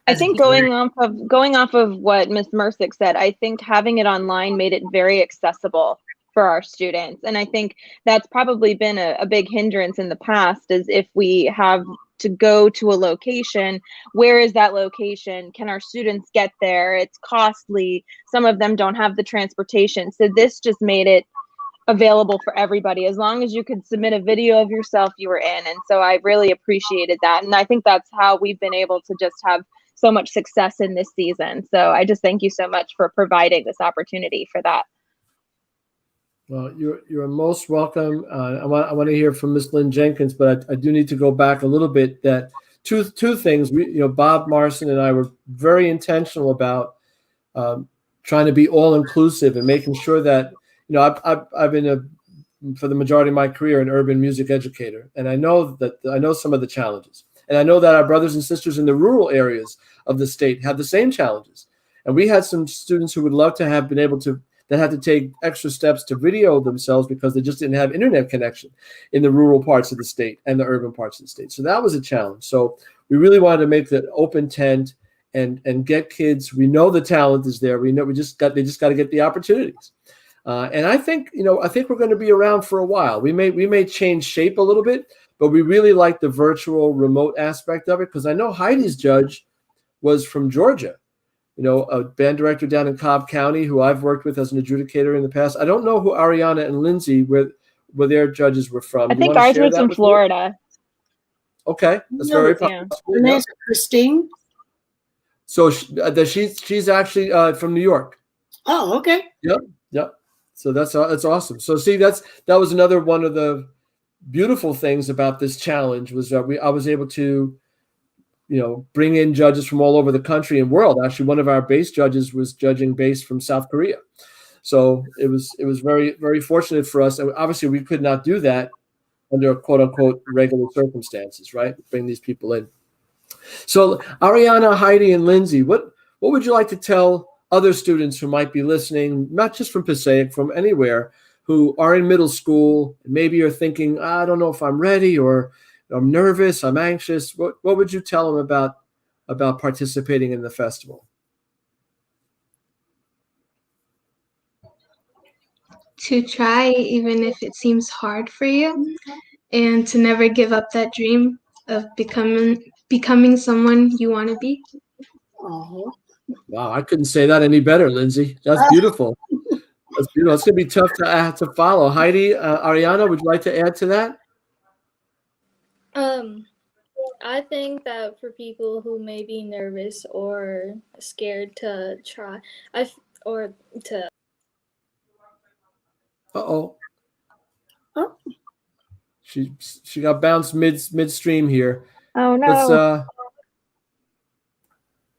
I think going off of what Ms. Mersick said, I think having it online made it very accessible for our students. And I think that's probably been a big hindrance in the past, is if we have to go to a location, where is that location? Can our students get there? It's costly. Some of them don't have the transportation. So this just made it available for everybody. As long as you could submit a video of yourself, you were in. And so I really appreciated that. And I think that's how we've been able to just have so much success in this season. So I just thank you so much for providing this opportunity for that. Well, you're most welcome. I want to hear from Miss Lynn Jenkins, but I do need to go back a little bit. That two things. Bob Marson and I were very intentional about trying to be all inclusive and making sure that I've been for the majority of my career an urban music educator, and I know some of the challenges, and I know that our brothers and sisters in the rural areas of the state have the same challenges, and we had some students who would love to have been able to that had to take extra steps to video themselves because they just didn't have internet connection in the rural parts of the state and the urban parts of the state. So that was a challenge. So we really wanted to make the open tent and get kids. We know the talent is there. We know they just got to get the opportunities. And I think we're going to be around for a while. We may change shape a little bit, but we really like the virtual remote aspect of it because I know Heidi's judge was from Georgia. A band director down in Cobb County who I've worked with as an adjudicator in the past. I don't know who Ariana and Lindsay, where their judges were from. I think ours was from Florida. Okay, that's very possible. Yeah. Christine. So she's actually from New York. Oh, okay. Yep. So that's awesome. So see, that was another one of the beautiful things about this challenge was that I was able to bring in judges from all over the country and world. Actually, one of our bass judges was judging bass from South Korea. So it was very, very fortunate for us. And obviously, we could not do that under quote unquote regular circumstances, right? Bring these people in. So Ariana, Heidi, and Lindsay, what would you like to tell other students who might be listening, not just from Passaic, from anywhere, who are in middle school, and maybe are thinking, I don't know if I'm ready, or I'm nervous, I'm anxious. What would you tell them about participating in the festival? To try, even if it seems hard for you, and to never give up that dream of becoming someone you want to be. Oh. Wow, I couldn't say that any better, Lindsay. That's beautiful. That's beautiful. It's going to be tough to follow. Heidi, Ariana, would you like to add to that? I think that for people who may be nervous or scared to try, Uh-oh. She got bounced midstream here. Oh no. Let's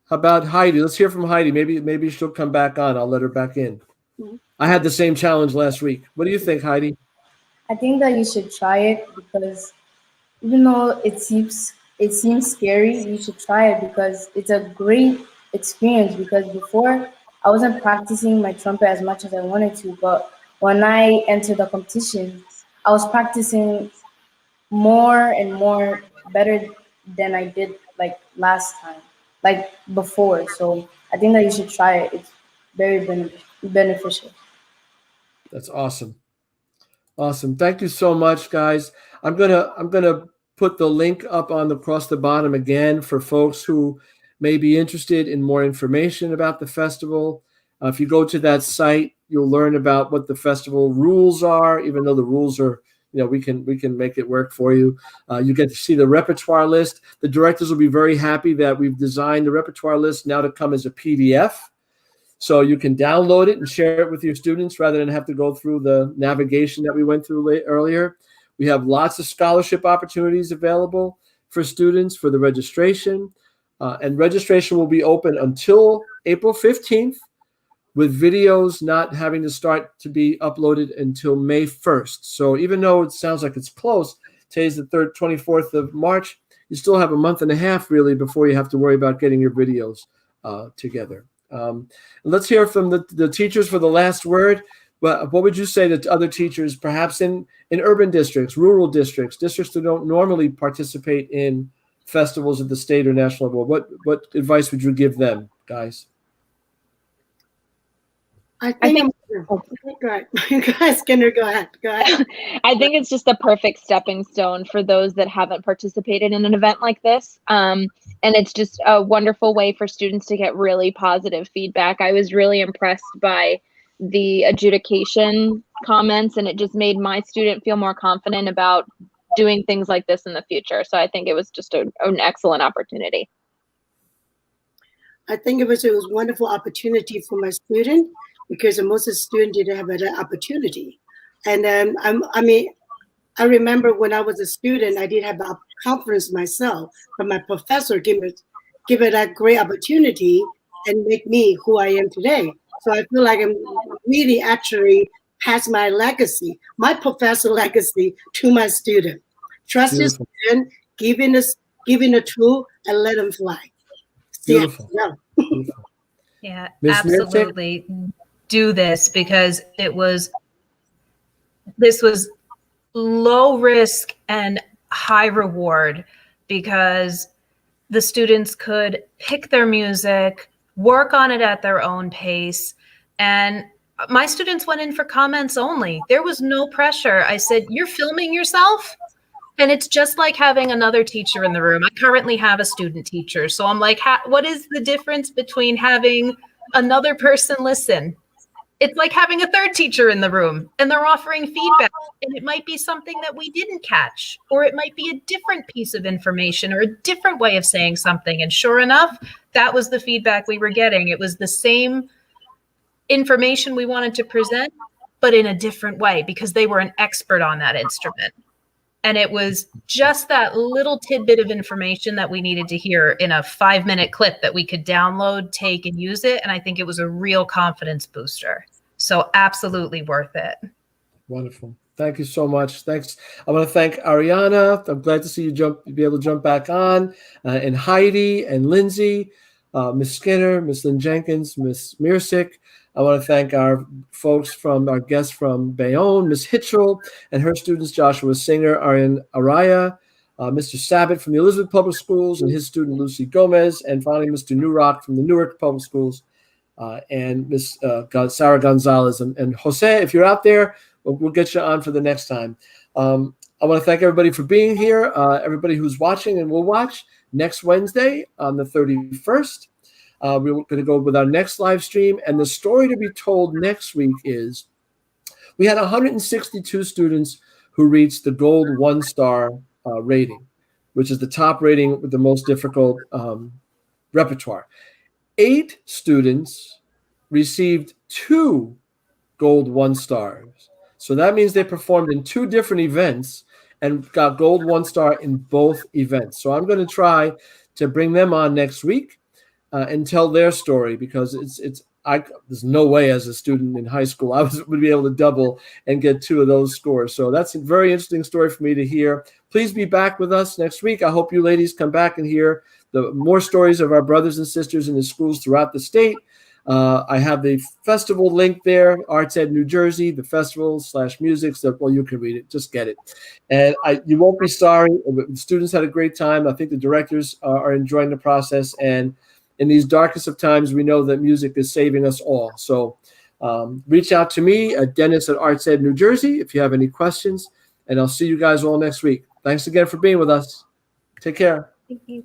how about Heidi? Let's hear from Heidi. Maybe she'll come back on. I'll let her back in. Mm-hmm. I had the same challenge last week. What do you think, Heidi? I think that you should try it because even though it seems scary, you should try it because it's a great experience. Because before I wasn't practicing my trumpet as much as I wanted to, but when I entered the competition, I was practicing more and more better than I did like last time, like before. So I think that you should try it. It's very beneficial. That's awesome. Awesome. Thank you so much, guys. I'm gonna put the link up across the bottom again for folks who may be interested in more information about the festival. If you go to that site, you'll learn about what the festival rules are, even though the rules are, we can make it work for you. You get to see the repertoire list. The directors will be very happy that we've designed the repertoire list now to come as a PDF. So you can download it and share it with your students rather than have to go through the navigation that we went through earlier. We have lots of scholarship opportunities available for students for the registration. And registration will be open until April 15th, with videos not having to start to be uploaded until May 1st. So even though it sounds like it's close, today's the 24th of March, you still have a month and a half really before you have to worry about getting your videos together. Let's hear from the teachers for the last word. What would you say to other teachers, perhaps in urban districts, rural districts that don't normally participate in festivals at the state or national level? What advice would you give them, guys? I think go ahead. Skinner, go ahead. I think it's just a perfect stepping stone for those that haven't participated in an event like this. And it's just a wonderful way for students to get really positive feedback. I was really impressed by the adjudication comments, and it just made my student feel more confident about doing things like this in the future. So I think it was just an excellent opportunity. I think it was a wonderful opportunity for my student, because most of the students didn't have that opportunity. And then I remember when I was a student, I did have confidence myself, but my professor gave it that great opportunity and make me who I am today. So I feel like I'm really actually pass my legacy, my professor legacy to my student. Trust your Beautiful. student, giving a tool and let them fly. Beautiful. Yeah. Beautiful. Yeah, Ms. Mircik? absolutely. Do this because this was low risk and high reward because the students could pick their music, work on it at their own pace. And my students went in for comments only. There was no pressure. I said, "You're filming yourself?" And it's just like having another teacher in the room. I currently have a student teacher. So I'm like, what is the difference between having another person listen? It's like having a third teacher in the room and they're offering feedback. And it might be something that we didn't catch, or it might be a different piece of information or a different way of saying something. And sure enough, that was the feedback we were getting. It was the same information we wanted to present, but in a different way because they were an expert on that instrument. And it was just that little tidbit of information that we needed to hear in a 5-minute clip that we could download, take, and use it. And I think it was a real confidence booster. So absolutely worth it. Wonderful. Thank you so much. Thanks. I want to thank Ariana. I'm glad to see you be able to jump back on. And Heidi and Lindsay, Miss Skinner, Miss Lynn Jenkins, Miss Mircik. I want to thank our guests from Bayonne, Miss Hitchell, and her students, Joshua Singer, Arian Araya, Mr. Sabat from the Elizabeth Public Schools, and his student, Lucy Gomez, and finally, Mr. Newrock from the Newark Public Schools, and Miss Sarah Gonzalez. And Jose, if you're out there, we'll get you on for the next time. I want to thank everybody for being here, everybody who's watching and will watch next Wednesday on the 31st. We're going to go with our next live stream. And the story to be told next week is we had 162 students who reached the gold 1-star rating, which is the top rating with the most difficult repertoire. 8 students received 2 gold 1-stars. So that means they performed in 2 different events and got gold 1-star in both events. So I'm going to try to bring them on next week and tell their story, because there's no way as a student in high school I would be able to double and get 2 of those scores. So that's a very interesting story for me to hear. Please be back with us next week. I hope you ladies come back and hear the more stories of our brothers and sisters in the schools throughout the state. I have the festival link there, Arts Ed New Jersey, the festival/music. So, well, you can read it, just get it. And you won't be sorry. The students had a great time. I think the directors are enjoying the process. And in these darkest of times, we know that music is saving us all. So reach out to me at Dennis at Arts Ed New Jersey if you have any questions. And I'll see you guys all next week. Thanks again for being with us. Take care. Thank you.